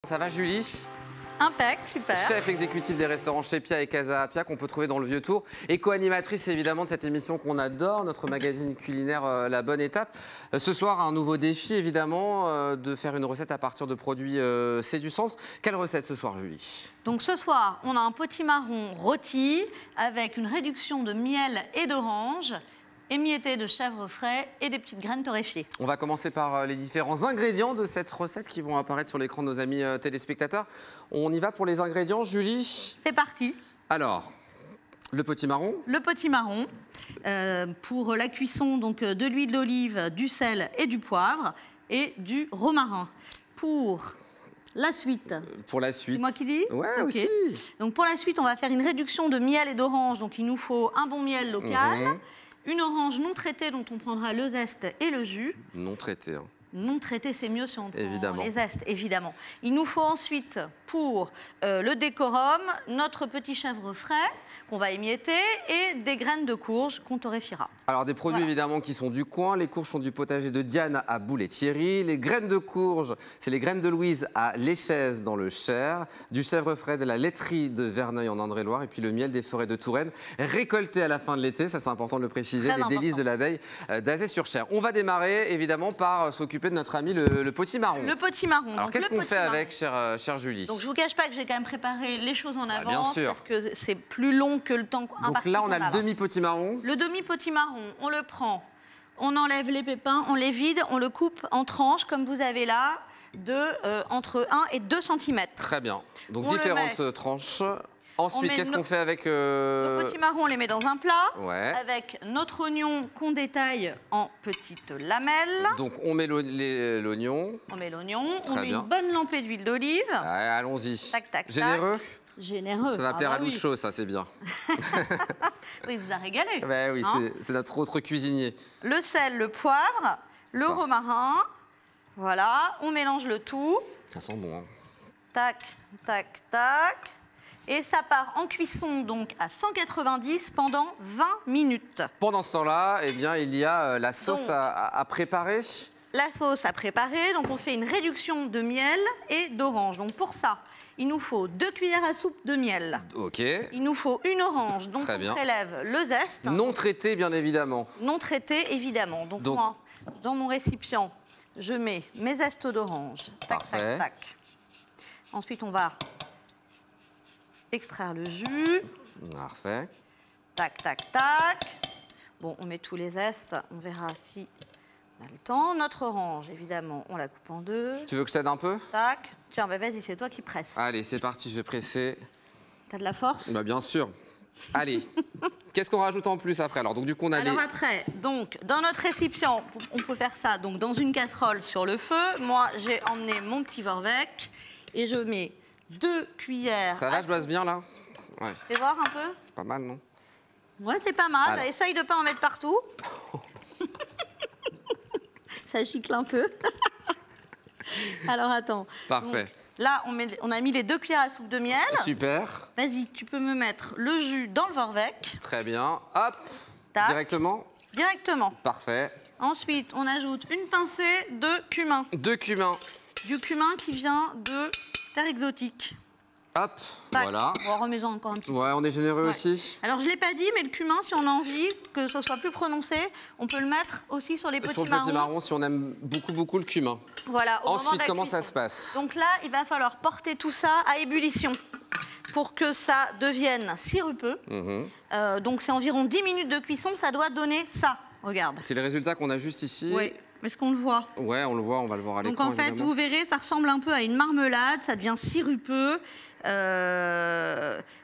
Ça va Julie? Impec, super. Chef exécutif des restaurants Chez Pia et Casa Pia qu'on peut trouver dans le Vieux-Tour et co-animatrice évidemment de cette émission qu'on adore, notre magazine culinaire La Bonne Étape. Ce soir, un nouveau défi évidemment de faire une recette à partir de produits C'est du Centre. Quelle recette ce soir Julie? Donc ce soir, on a un potimarron rôti avec une réduction de miel et d'orange, émietté de chèvre frais et des petites graines torréfiées. On va commencer par les différents ingrédients de cette recette qui vont apparaître sur l'écran de nos amis téléspectateurs. On y va pour les ingrédients, Julie? C'est parti. Alors, le potimarron. Le potimarron, pour la cuisson, donc de l'huile d'olive, du sel et du poivre et du romarin. Pour la suite. Pour la suite. C'est moi qui dis? Ouais, okay. Aussi. Donc pour la suite, on va faire une réduction de miel et d'orange. Donc il nous faut un bon miel local. Une orange non traitée dont on prendra le zeste et le jus. Non traité. Hein. Non traité, c'est mieux si on prend évidemment. Les zestes, évidemment. Il nous faut ensuite, pour le décorum, notre petit chèvre frais qu'on va émietter et des graines de courge qu'on torréfiera. Alors des produits évidemment qui sont du coin. Les courges sont du potager de Diane à Boulay-Thierry. Les graines de courge, c'est les graines de Louise à l'Échaise dans le Cher. Du chèvre frais de la laiterie de Verneuil en Indre-et-Loire. Et puis le miel des forêts de Touraine, récolté à la fin de l'été. Ça c'est important de le préciser. Des délices de l'abeille d'Azay-sur-Cher. On va démarrer évidemment par s'occuper de notre ami le potimarron. Le potimarron. Alors qu'est-ce qu'on fait avec, chère Julie? Donc je vous cache pas que j'ai quand même préparé les choses en avance. Bien sûr. Parce que c'est plus long que le temps imparti. Donc là on a le demi-potimarron. Le demi-potimarron, on le prend, on enlève les pépins, on les vide, on le coupe en tranches comme vous avez là, de entre 1 et 2 cm. Très bien. Donc différentes tranches. Ensuite, qu'est-ce qu'on fait avec... Nos potimarrons, on les met dans un plat, ouais. Avec notre oignon qu'on détaille en petites lamelles. Donc on met l'oignon. On met l'oignon, on met une bonne lampée d'huile d'olive. Ouais, allons-y. Tac, tac, généreux? Généreux. Ça va plaire à Lucho, ça c'est bien. Oui, il vous a régalé. Ben oui, hein, c'est notre autre cuisinier. Le sel, le poivre, le romarin. Voilà, on mélange le tout. Ça sent bon. Hein. Tac, tac, tac. Et ça part en cuisson donc à 190 pendant 20 minutes. Pendant ce temps-là, eh bien, il y a la sauce à préparer. La sauce à préparer, donc on fait une réduction de miel et d'orange. Donc pour ça, il nous faut 2 cuillères à soupe de miel. Ok. Il nous faut une orange dont on prélève le zeste. Non traité, bien évidemment. Non traité, évidemment. Donc moi, dans mon récipient, je mets mes zestes d'orange. Tac, tac, tac. Ensuite, on va extraire le jus. Parfait. Tac, tac, tac. Bon, on met tous les zestes. On verra si on a le temps. Notre orange, évidemment, on la coupe en 2. Tu veux que je t'aide un peu? Tac. Tiens, bah vas-y, c'est toi qui presses. Allez, c'est parti, je vais presser. T'as de la force? Bah bien sûr. Allez. Qu'est-ce qu'on rajoute en plus après? Alors, donc du coup, on a Alors après, donc, dans notre récipient, on peut faire ça donc, dans une casserole sur le feu. Moi, j'ai emmené mon petit Vorwerk et je mets 2 cuillères. Ça va, je bosse bien là? Ouais. Fais voir un peu. C'est pas mal, non? Ouais, c'est pas mal. Alors. Essaye de pas en mettre partout. Ça gicle un peu. Alors attends. Parfait. Donc, là, on a mis les 2 cuillères à soupe de miel. Super. Vas-y, tu peux me mettre le jus dans le Vorwerk. Très bien. Hop. Tac. Directement? Directement. Parfait. Ensuite, on ajoute une pincée de cumin. De cumin. Du cumin qui vient de terre exotique. Hop, tac. Voilà. On remet encore un petit peu. Ouais, on est généreux aussi. Alors, je ne l'ai pas dit, mais le cumin, si on a envie que ce soit plus prononcé, on peut le mettre aussi sur les potimarrons. Sur le potimarron, si on aime beaucoup le cumin. Voilà. Ensuite, comment ça se passe? Donc là, il va falloir porter tout ça à ébullition pour que ça devienne sirupeux. Donc, c'est environ 10 minutes de cuisson, ça doit donner ça. Regarde. C'est le résultat qu'on a juste ici. Oui. Est-ce qu'on le voit? Ouais, on le voit, on va le voir à l'écran. Donc en fait, évidemment, vous verrez, ça ressemble un peu à une marmelade, ça devient sirupeux.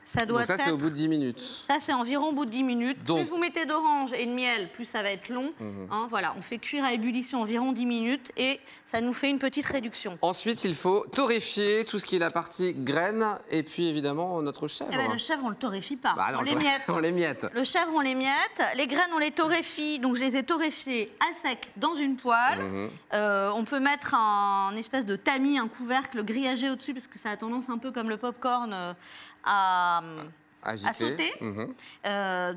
Ça doit donc ça, c'est au bout de 10 minutes. Ça, c'est environ au bout de 10 minutes. Donc... Plus vous mettez d'orange et de miel, plus ça va être long. Hein, voilà, on fait cuire à ébullition environ 10 minutes et ça nous fait une petite réduction. Ensuite, il faut torréfier tout ce qui est la partie graines et puis évidemment notre chèvre. Eh ben, le chèvre, on le torréfie pas, bah, non, on les miette. On les miette. Le chèvre, on les miette. Les graines, on les torréfie. Donc je les ai torréfiées à sec dans une poêle. On peut mettre un espèce de tamis, un couvercle grillagé au-dessus parce que ça a tendance un peu comme le popcorn à agiter. à sauter.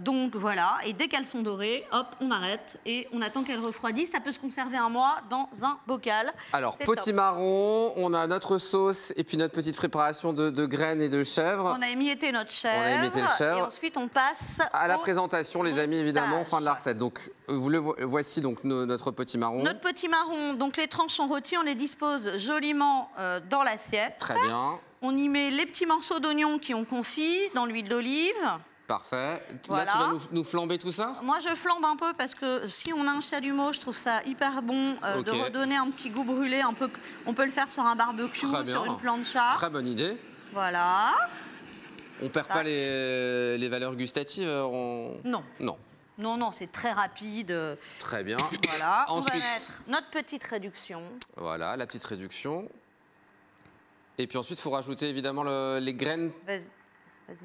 Donc voilà, et dès qu'elles sont dorées, hop, on arrête et on attend qu'elles refroidissent. Ça peut se conserver un mois dans un bocal. Alors, C'est potimarron, on a notre sauce et puis notre petite préparation de graines et de chèvres. On a émietté notre chèvre. On a émietté le chèvre. Et ensuite, on passe À la au présentation, les amis, évidemment, fin de la recette. Donc, voici donc notre potimarron. Notre potimarron, donc les tranches sont rôties, on les dispose joliment dans l'assiette. Très bien. On y met les petits morceaux d'oignons qui ont confit dans l'huile d'olive. Parfait. Voilà. Là, tu vas nous flamber tout ça? Moi, je flambe un peu parce que si on a un chalumeau, je trouve ça hyper bon de redonner un petit goût brûlé. Un peu, on peut le faire sur un barbecue, sur une plancha. Très bonne idée. Voilà. On perd pas les valeurs gustatives Non. Non. Non, non, c'est très rapide. Très bien. Voilà. Ensuite, on va mettre notre petite réduction. Voilà, la petite réduction. Et puis ensuite, il faut rajouter évidemment les graines. Vas-y,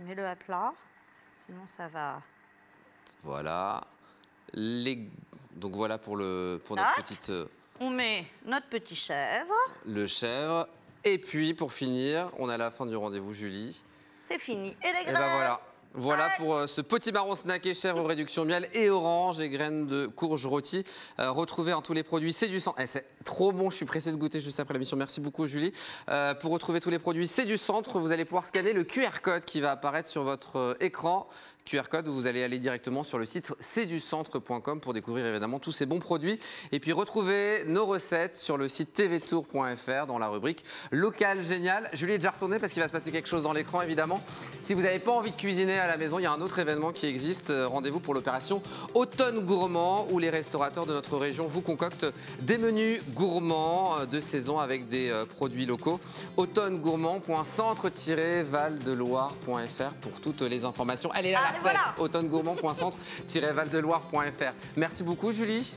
mets-le à plat. Sinon, ça va... Voilà. Donc voilà pour notre petite... On met notre petit chèvre. Le chèvre. Et puis, pour finir, on est à la fin du rendez-vous, Julie. C'est fini. Et les Et graines. ben voilà. Voilà pour ce potimarron snacké chèvre aux réductions miel et orange et graines de courge rôties. Retrouvez en tous les produits, c'est du centre. C'est trop bon, je suis pressé de goûter juste après l'émission. Merci beaucoup Julie. Pour retrouver tous les produits, c'est du centre. Vous allez pouvoir scanner le QR code qui va apparaître sur votre écran. QR code où vous allez aller directement sur le site cducentre.com pour découvrir évidemment tous ces bons produits. Et puis retrouvez nos recettes sur le site tvtour.fr dans la rubrique Local Génial. Julie est déjà retournée parce qu'il va se passer quelque chose dans l'écran évidemment. Si vous n'avez pas envie de cuisiner à la maison, il y a un autre événement qui existe. Rendez-vous pour l'opération Automne Gourmand où les restaurateurs de notre région vous concoctent des menus gourmands de saison avec des produits locaux. automnegourmand.centre-valdeloire.fr pour toutes les informations. Elle est là, la recette. Automnegourmand.centre-valdeloire.fr. Merci beaucoup Julie.